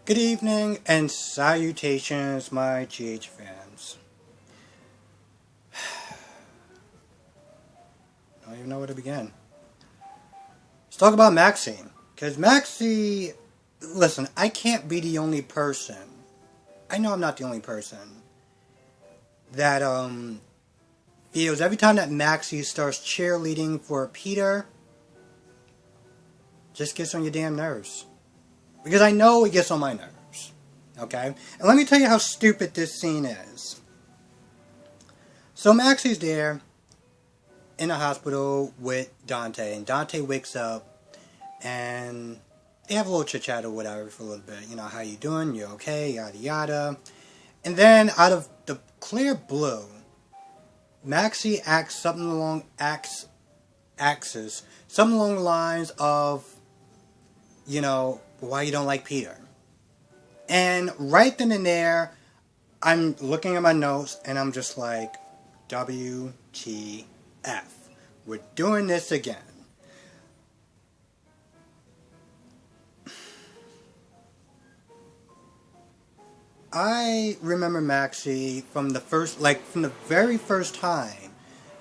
Good evening and salutations, my GH fans. I don't even know where to begin. Let's talk about Maxie. Because Maxie, listen, I can't be the only person. I know I'm not the only person that feels every time that Maxie starts cheerleading for Peter, just gets on your damn nerves. Because I know it gets on my nerves. Okay? And let me tell you how stupid this scene is. So Maxie's there in the hospital with Dante. And Dante wakes up and they have a little chit chat or whatever for a little bit. You know, how you doing? You okay? Yada yada. And then out of the clear blue, Maxie acts something along something along the lines of, you know, why you don't like Peter. And right then and there, I'm looking at my notes and I'm just like, WTF. We're doing this again. I remember Maxie from the very first time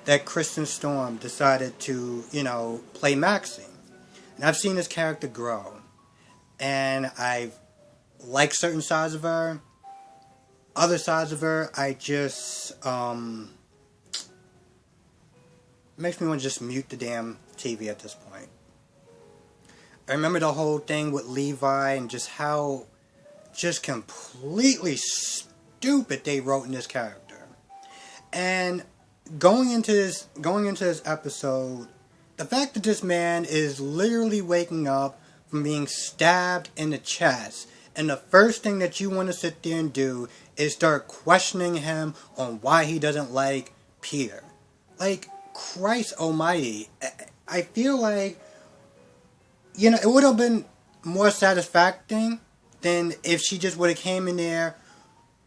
that Kristen Storm decided to, play Maxie. And I've seen this character grow. And I've liked certain sides of her. Other sides of her, I just, makes me want to just mute the damn TV at this point. I remember the whole thing with Levi and just how just completely stupid they wrote in this character. And going into this episode, the fact that this man is literally waking up from being stabbed in the chest, and the first thing that you want to sit there and do is start questioning him on why he doesn't like Peter. Like, Christ almighty. I feel like, it would have been more satisfying than if she just would have came in there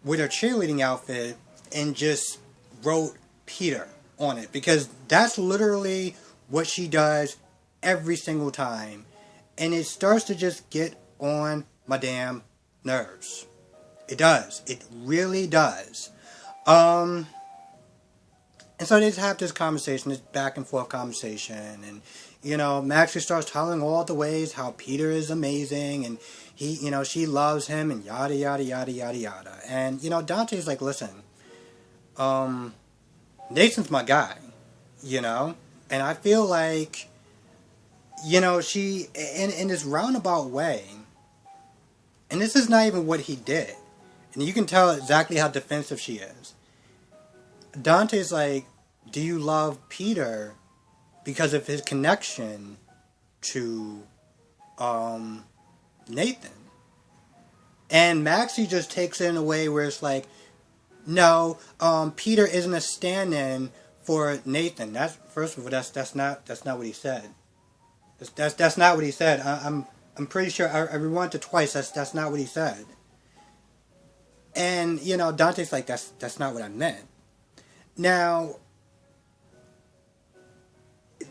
with her cheerleading outfit and just wrote Peter on it. Because that's literally what she does every single time. And it starts to just get on my damn nerves. It does. It really does. And so they just have this conversation, this back and forth conversation. And, Maxie starts telling all the ways how Peter is amazing. And he, she loves him and yada, yada, yada, yada, yada. And, Dante's like, listen, Nathan's my guy, And I feel like, she, in this roundabout way, and this is not even what he did, and you can tell exactly how defensive she is. Dante's like, do you love Peter because of his connection to, Nathan? And Maxie just takes it in a way where it's like, no, Peter isn't a stand-in for Nathan. First of all, that's not what he said. That's not what he said. I'm pretty sure I rewound it twice. That's not what he said. And Dante's like, that's not what I meant. Now,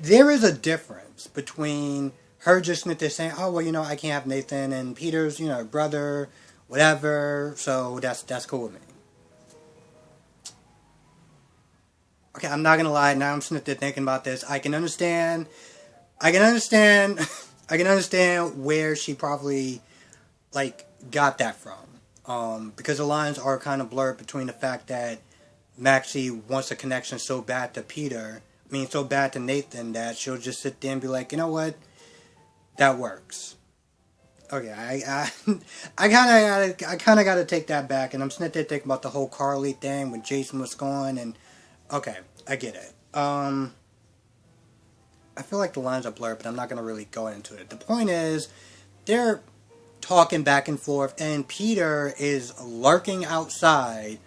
there is a difference between her just saying, oh well, I can't have Nathan, and Peter's brother, whatever. So that's cool with me. Okay, I'm not gonna lie. Now I'm sitting there thinking about this. I can understand where she probably, got that from. Because the lines are kind of blurred between the fact that Maxie wants a connection so bad to so bad to Nathan, that she'll just sit there and be like, you know what? That works. Okay, I kind of gotta take that back, and I'm sitting there thinking about the whole Carly thing when Jason was gone, and okay, I get it. I feel like the lines are blurred, but I'm not going to really go into it. The point is, they're talking back and forth, and Peter is lurking outside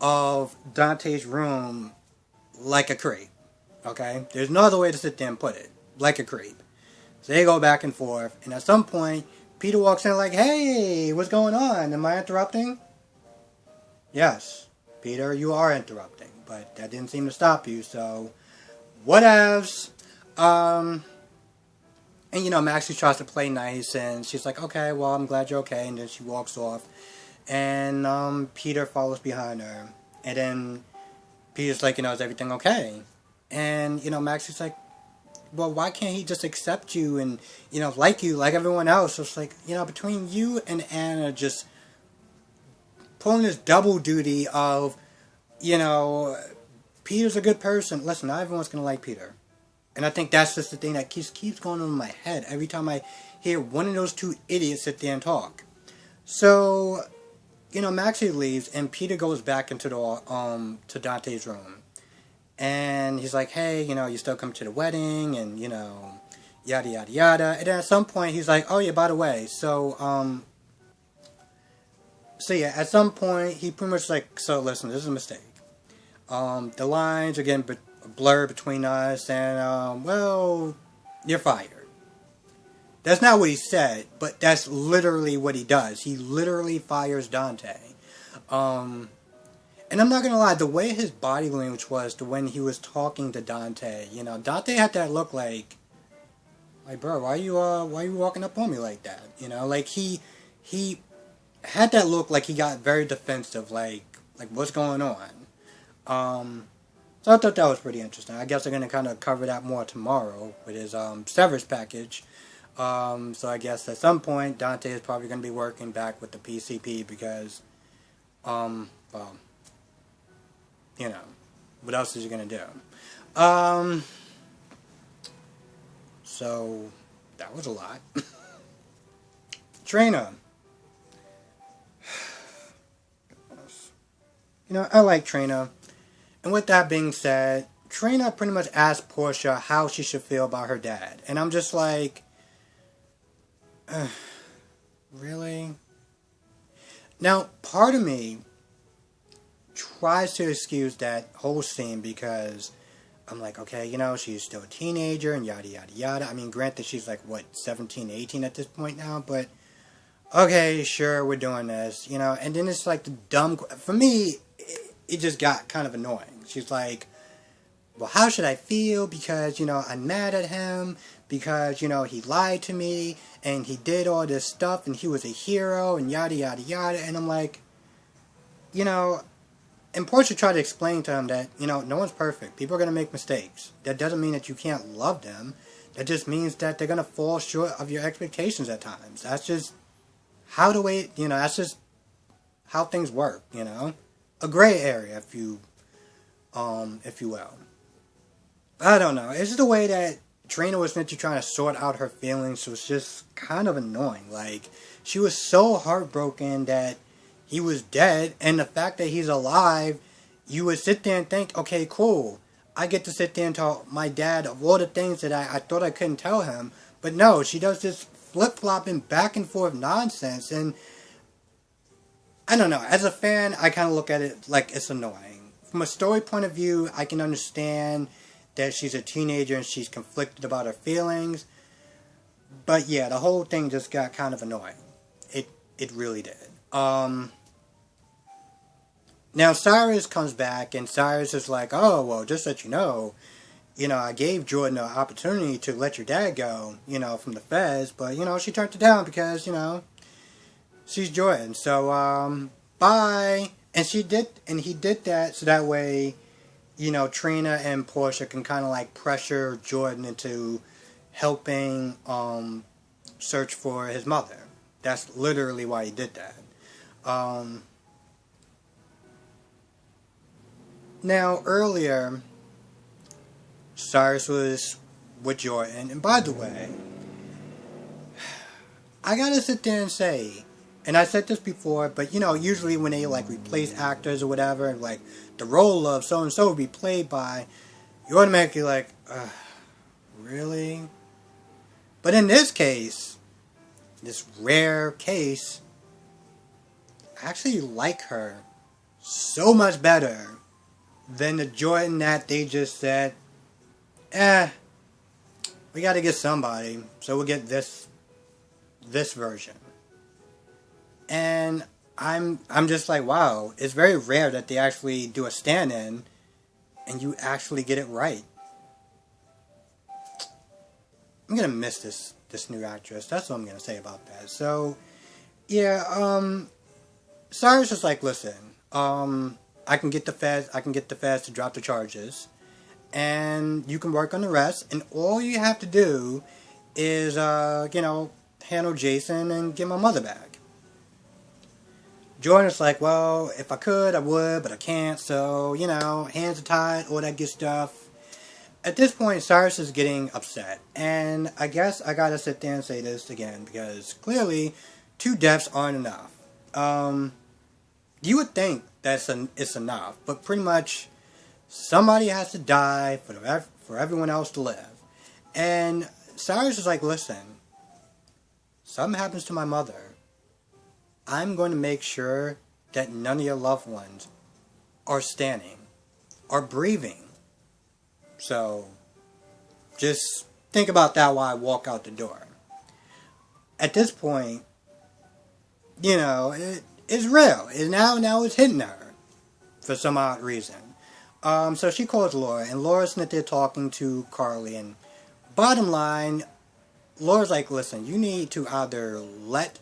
of Dante's room like a creep. Okay? There's no other way to sit there and put it. Like a creep. So they go back and forth, and at some point, Peter walks in like, hey, what's going on? Am I interrupting? Yes, Peter, you are interrupting, but that didn't seem to stop you, so whatevs. And, you know, Maxie tries to play nice, and she's like, okay, well, I'm glad you're okay. And then she walks off. And Peter follows behind her. And then Peter's like, you know, is everything okay? And, you know, Maxie's like, well, why can't he just accept you and, you know, like you, like everyone else? So it's like, you know, between you and Anna just pulling this double duty of, you know, Peter's a good person. Listen, not everyone's going to like Peter. And I think that's just the thing that keeps going on in my head every time I hear one of those two idiots sit there and talk. So, you know, Maxie leaves and Peter goes back into the to Dante's room. And he's like, hey, you know, you still come to the wedding and, you know, yada yada yada. And then at some point he's like, oh yeah, by the way, so yeah, at some point he pretty much like, so listen, this is a mistake. The lines are getting blurred between us, and well, you're fired. That's not what he said, but that's literally what he does. He literally fires Dante. And I'm not gonna lie, the way his body language was to when he was talking to Dante, you know, Dante had that look like, bro, why you walking up on me like that? You know, like he had that look like he got very defensive, like what's going on? So I thought that was pretty interesting. I guess they're going to kind of cover that more tomorrow with his Severus package. So I guess at some point Dante is probably going to be working back with the PCP because, well, you know, what else is he going to do? So that was a lot. Trina. You know, I like Trina. And with that being said, Trina pretty much asked Portia how she should feel about her dad. And I'm just like, really? Now, part of me tries to excuse that whole scene because I'm like, okay, you know, she's still a teenager and yada yada yada. I mean, granted, she's like, what, 17, 18 at this point now, but okay, sure, we're doing this, you know. And then it's like the dumb, for me, it just got kind of annoying. She's like, well, how should I feel? Because, you know, I'm mad at him. Because, you know, he lied to me. And he did all this stuff. And he was a hero. And yada, yada, yada. And I'm like, you know, and Portia tried to explain to him that, you know, no one's perfect. People are going to make mistakes. That doesn't mean that you can't love them. That just means that they're going to fall short of your expectations at times. That's just how the way, you know, that's just how things work, you know. A gray area, if you will. I don't know. It's just the way that Trina was meant to try to sort out her feelings was just kind of annoying. Like, she was so heartbroken that he was dead, and the fact that he's alive, you would sit there and think, okay, cool. I get to sit there and tell my dad of all the things that I thought I couldn't tell him. But no, she does this flip-flopping back and forth nonsense, and I don't know. As a fan, I kind of look at it like it's annoying. From a story point of view, I can understand that she's a teenager and she's conflicted about her feelings. But yeah, the whole thing just got kind of annoying. It really did. Now Cyrus comes back and Cyrus is like, oh, well, just so you know, I gave Jordan an opportunity to let your dad go, you know, from the feds. But, you know, she turned it down because, you know, she's Jordan, so, bye. And he did that so that way, you know, Trina and Portia can kind of like pressure Jordan into helping, search for his mother. That's literally why he did that. Now, earlier, Cyrus was with Jordan, and by the way, I gotta sit there and say, and I said this before, but you know, usually when they like replace actors or whatever, like the role of so and so will be played by, you automatically like, really? But in this case, this rare case, I actually like her so much better than the Jordan that they just said, we gotta get somebody, so we'll get this version. And I'm just like, wow, it's very rare that they actually do a stand-in and you actually get it right. I'm gonna miss this this new actress. That's what I'm gonna say about that. So, yeah, Cyrus is like, listen, I can get the feds to drop the charges, and you can work on the rest, and all you have to do is, handle Jason and get my mother back. Jordan's like, well, if I could, I would, but I can't, so, hands are tied, all that good stuff. At this point, Cyrus is getting upset, and I guess I gotta sit there and say this again, because clearly, 2 deaths aren't enough. You would think that it's enough, but pretty much, somebody has to die for everyone else to live. And Cyrus is like, listen, something happens to my mother, I'm going to make sure that none of your loved ones are standing, are breathing. So, just think about that while I walk out the door. At this point, it's real. Now it's hitting her for some odd reason. So she calls Laura, and Laura's sitting there talking to Carly, and bottom line, Laura's like, listen, you need to either let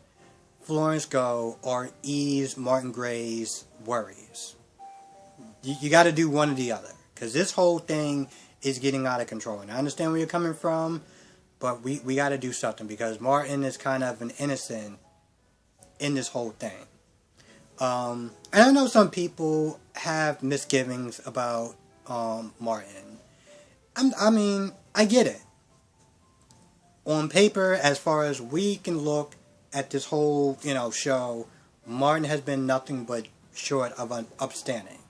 Florence go or ease Martin Gray's worries. You got to do one or the other, because this whole thing is getting out of control. And I understand where you're coming from, but we got to do something, because Martin is kind of an innocent in this whole thing. And I know some people have misgivings about Martin. I get it. On paper, as far as we can look at this whole, show, Martin has been nothing but short of upstanding.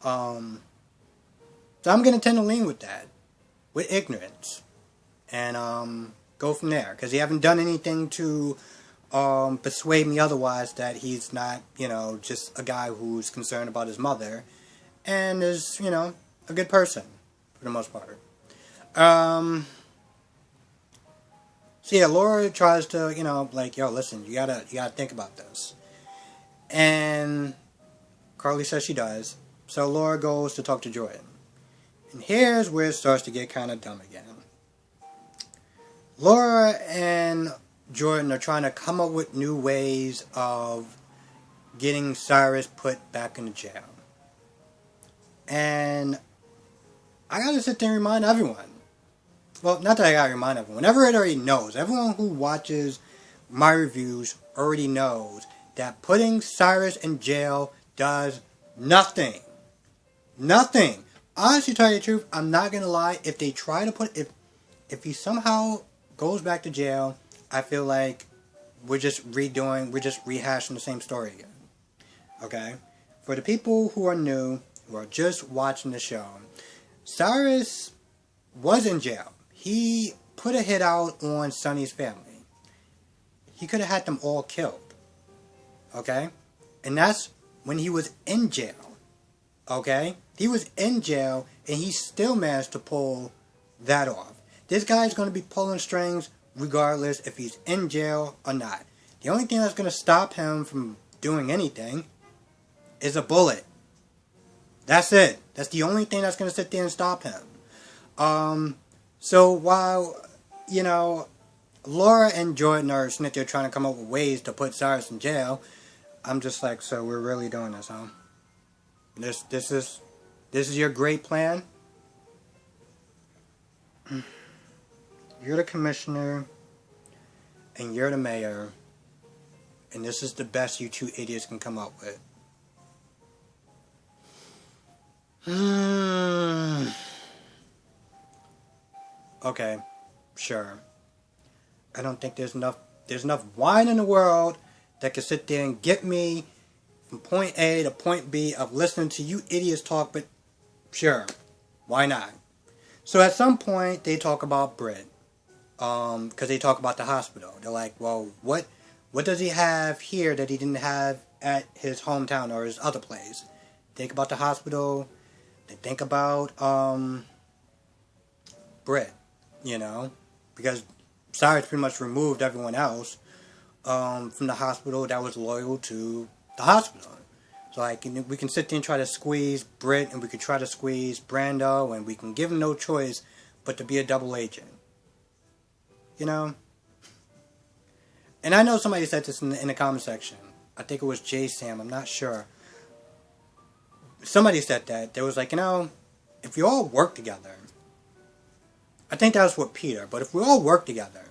So I'm going to tend to lean with that, with ignorance, and go from there, because he haven't done anything to persuade me otherwise that he's not, just a guy who's concerned about his mother, and is, a good person, for the most part. So yeah, Laura tries to, yo, listen, you gotta think about this. And Carly says she does. So Laura goes to talk to Jordan. And here's where it starts to get kind of dumb again. Laura and Jordan are trying to come up with new ways of getting Cyrus put back into jail. And I gotta sit there and remind everyone. Well, not that I gotta remind everyone. Everyone already knows. Everyone who watches my reviews already knows that putting Cyrus in jail does nothing. Nothing. Honestly, to tell you the truth, I'm not gonna lie. If they try to if he somehow goes back to jail, I feel like we're just rehashing the same story again. Okay? For the people who are new, who are just watching the show, Cyrus was in jail. He put a hit out on Sonny's family. He could have had them all killed. Okay? And that's when he was in jail. Okay? He was in jail, and he still managed to pull that off. This guy's going to be pulling strings regardless if he's in jail or not. The only thing that's going to stop him from doing anything is a bullet. That's it. That's the only thing that's going to sit there and stop him. So while, Laura and Jordan are sitting there trying to come up with ways to put Cyrus in jail, I'm just like, so we're really doing this, huh? This is your great plan? You're the commissioner, and you're the mayor, and this is the best you two idiots can come up with. Okay, sure. I don't think there's enough wine in the world that can sit there and get me from point A to point B of listening to you idiots talk, but sure, why not? So at some point, they talk about Britt, because they talk about the hospital. They're like, well, what does he have here that he didn't have at his hometown or his other place? Think about the hospital. They think about Britt, because Cyrus pretty much removed everyone else from the hospital that was loyal to the hospital. So we can sit there and try to squeeze Britt, and we could try to squeeze Brando, and we can give him no choice but to be a double agent. And I know somebody said this in the comment section. I think it was J Sam. I'm not sure. Somebody said that. They was like, if we all work together. I think that was with Peter. But if we all work together,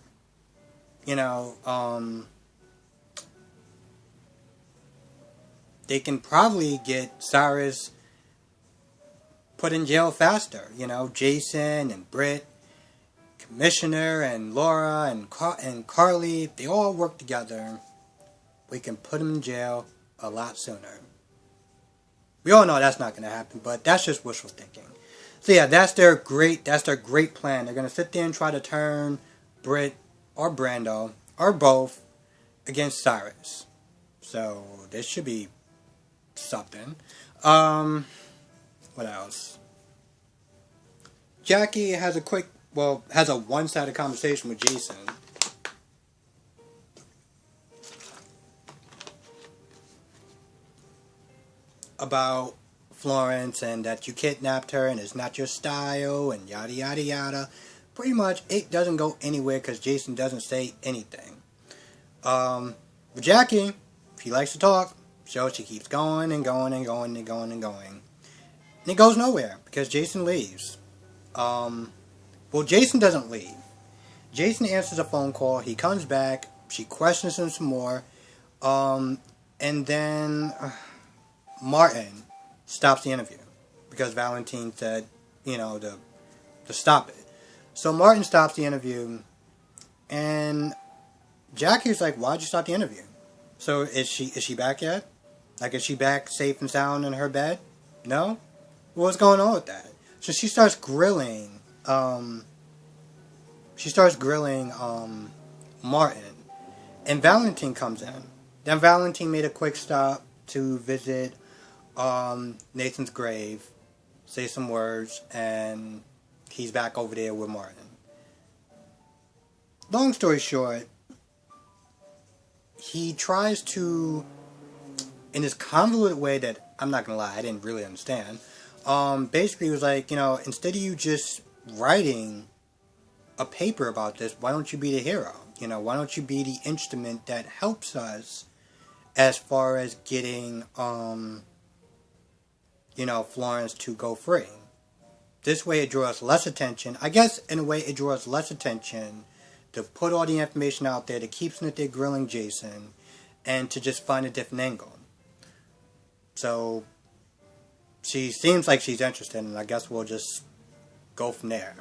they can probably get Cyrus put in jail faster. Jason and Britt, Commissioner and Laura and Carly, if they all work together, we can put them in jail a lot sooner. We all know that's not going to happen, but that's just wishful thinking. So yeah, that's their great plan. They're going to sit there and try to turn Britt or Brando or both against Cyrus. So this should be something. What else? Jacky has a one-sided conversation with Jason. About Florence and that you kidnapped her and it's not your style and yada yada yada. Pretty much it doesn't go anywhere because Jason doesn't say anything. But Jacky, she likes to talk, so she keeps going and going and going and going and going. And it goes nowhere because Jason leaves. Well, Jason doesn't leave. Jason answers a phone call. He comes back. She questions him some more. And then Martin stops the interview because Valentine said, to stop it. So Martin stops the interview, and Jacky's like, "Why'd you stop the interview?" So is she back yet? Like, is she back safe and sound in her bed? No? What's going on with that? So she starts grilling. Martin, and Valentine comes in. Then Valentine made a quick stop to visit Nathan's grave, say some words, and he's back over there with Martin. Long story short, he tries to, in this convoluted way that I'm not gonna lie, I didn't really understand. Basically, it was like, instead of you just writing a paper about this, why don't you be the hero? Why don't you be the instrument that helps us as far as getting, Florence to go free? This way it draws less attention. I guess, in a way, it draws less attention to put all the information out there, to keep sitting there grilling Jason, and to just find a different angle. So, she seems like she's interested, and I guess we'll just go from there.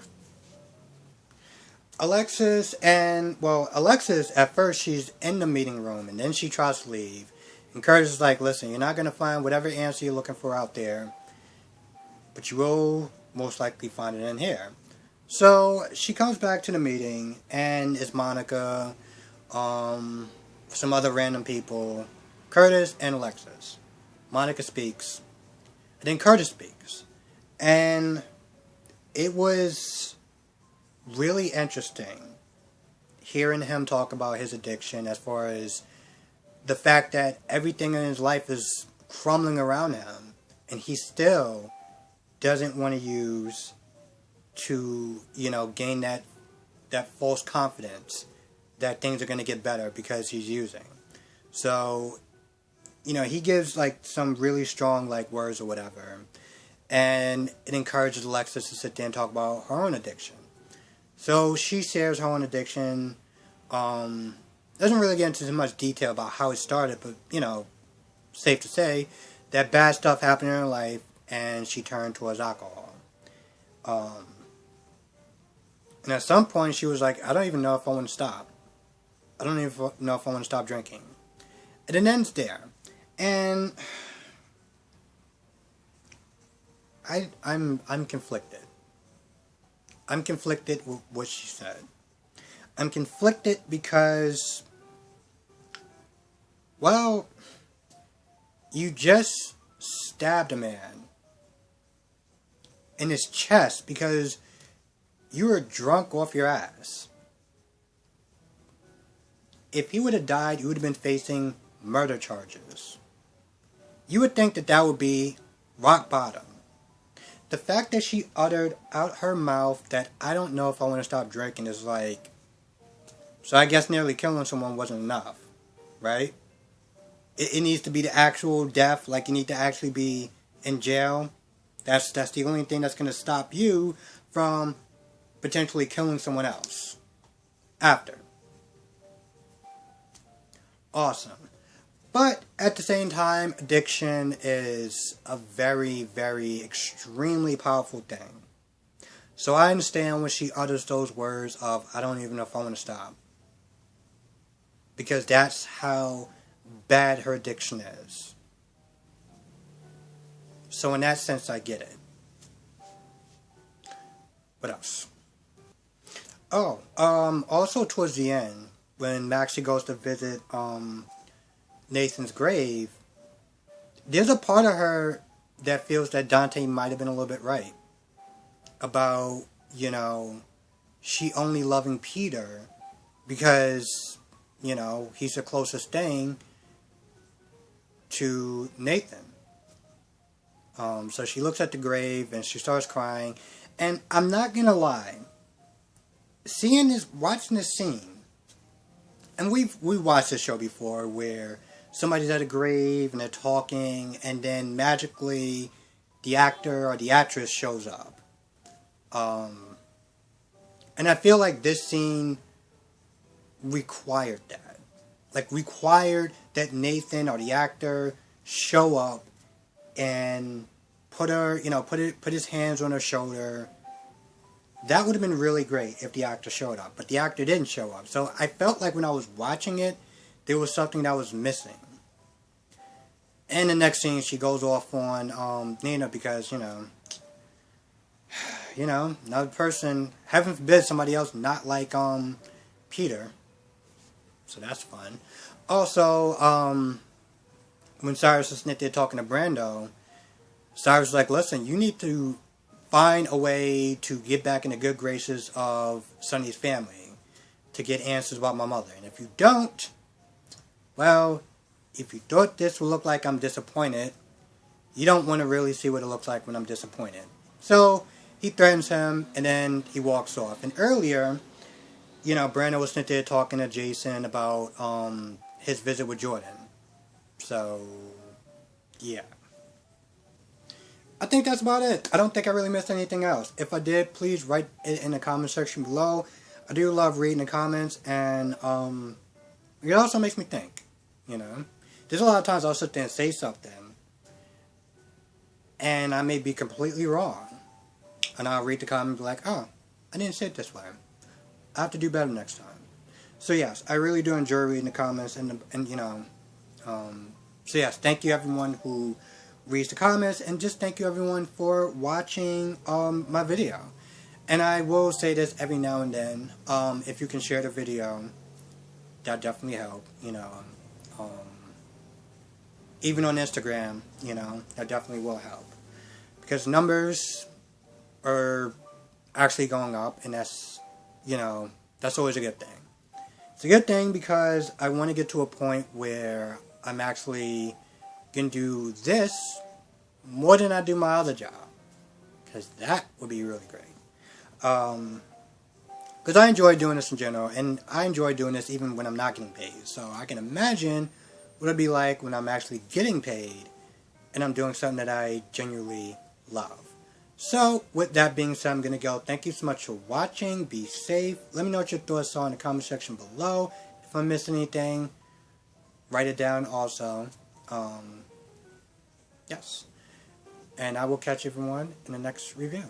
Alexis, at first she's in the meeting room, and then she tries to leave. And Curtis is like, listen, you're not going to find whatever answer you're looking for out there, but you will most likely find it in here. So, she comes back to the meeting, and it's Monica, some other random people, Curtis and Alexis. Monica speaks, and then Curtis speaks. And it was really interesting hearing him talk about his addiction, as far as the fact that everything in his life is crumbling around him, and he still doesn't want to use to, gain that false confidence that things are going to get better because he's using. So, he gives some really strong words or whatever, and it encourages Alexis to sit there and talk about her own addiction. So she shares her own addiction. Doesn't really get into too much detail about how it started, but safe to say that bad stuff happened in her life, and she turned towards alcohol. And at some point she was like, I don't even know if I want to stop. I don't even know if I want to stop drinking. And it ends there. And I'm conflicted. I'm conflicted with what she said. I'm conflicted because, well, you just stabbed a man in his chest because you were drunk off your ass. If he would have died, you would have been facing murder charges. You would think that would be rock bottom. The fact that she uttered out her mouth that I don't know if I want to stop drinking is So I guess nearly killing someone wasn't enough, right? It needs to be the actual death, like you need to actually be in jail. That's the only thing that's going to stop you from potentially killing someone else after. Awesome. But at the same time, addiction is a very, very extremely powerful thing. So I understand when she utters those words of, I don't even know if I want to stop. Because that's how bad her addiction is. So in that sense, I get it. What else? Oh, also towards the end, when Maxie goes to visit Nathan's grave, there's a part of her that feels that Dante might have been a little bit right. About, you know, she only loving Peter because, you know, he's the closest thing to Nathan. So she looks at the grave and she starts crying. And I'm not gonna lie, watching this scene, and we watched this show before where somebody's at a grave and they're talking, and then magically the actor or the actress shows up. And I feel like this scene required that. Like, required that Nathan or the actor show up and put his hands on her shoulder. That would have been really great if the actor showed up. But the actor didn't show up. So I felt like when I was watching it, there was something that was missing. And the next scene, she goes off on Nina because, another person, heaven forbid somebody else not like Peter. So that's fun. Also, when Cyrus is there talking to Brando, Cyrus is like, listen, you need to find a way to get back in the good graces of Sonny's family to get answers about my mother. And if you don't, well, if you thought this would look like I'm disappointed, you don't want to really see what it looks like when I'm disappointed. So he threatens him, and then he walks off. And earlier, Brandon was sitting there talking to Jason about his visit with Jordan. So, yeah. I think that's about it. I don't think I really missed anything else. If I did, please write it in the comment section below. I do love reading the comments, and it also makes me think, There's a lot of times I'll sit there and say something, and I may be completely wrong. And I'll read the comment and be like, oh, I didn't say it this way. I have to do better next time. So yes, I really do enjoy reading the comments, so yes, thank you everyone who reads the comments, and just thank you everyone for watching my video. And I will say this every now and then, if you can share the video, that definitely help, even on Instagram, that definitely will help, because numbers are actually going up, and that's always a good thing. It's a good thing because I want to get to a point where I'm actually going to do this more than I do my other job, because that would be really great. Because I enjoy doing this in general, and I enjoy doing this even when I'm not getting paid. So I can imagine what it'd be like when I'm actually getting paid and I'm doing something that I genuinely love. So with that being said, I'm going to go. Thank you so much for watching. Be safe. Let me know what your thoughts are in the comment section below. If I missed anything, write it down also. Yes. And I will catch everyone in the next review.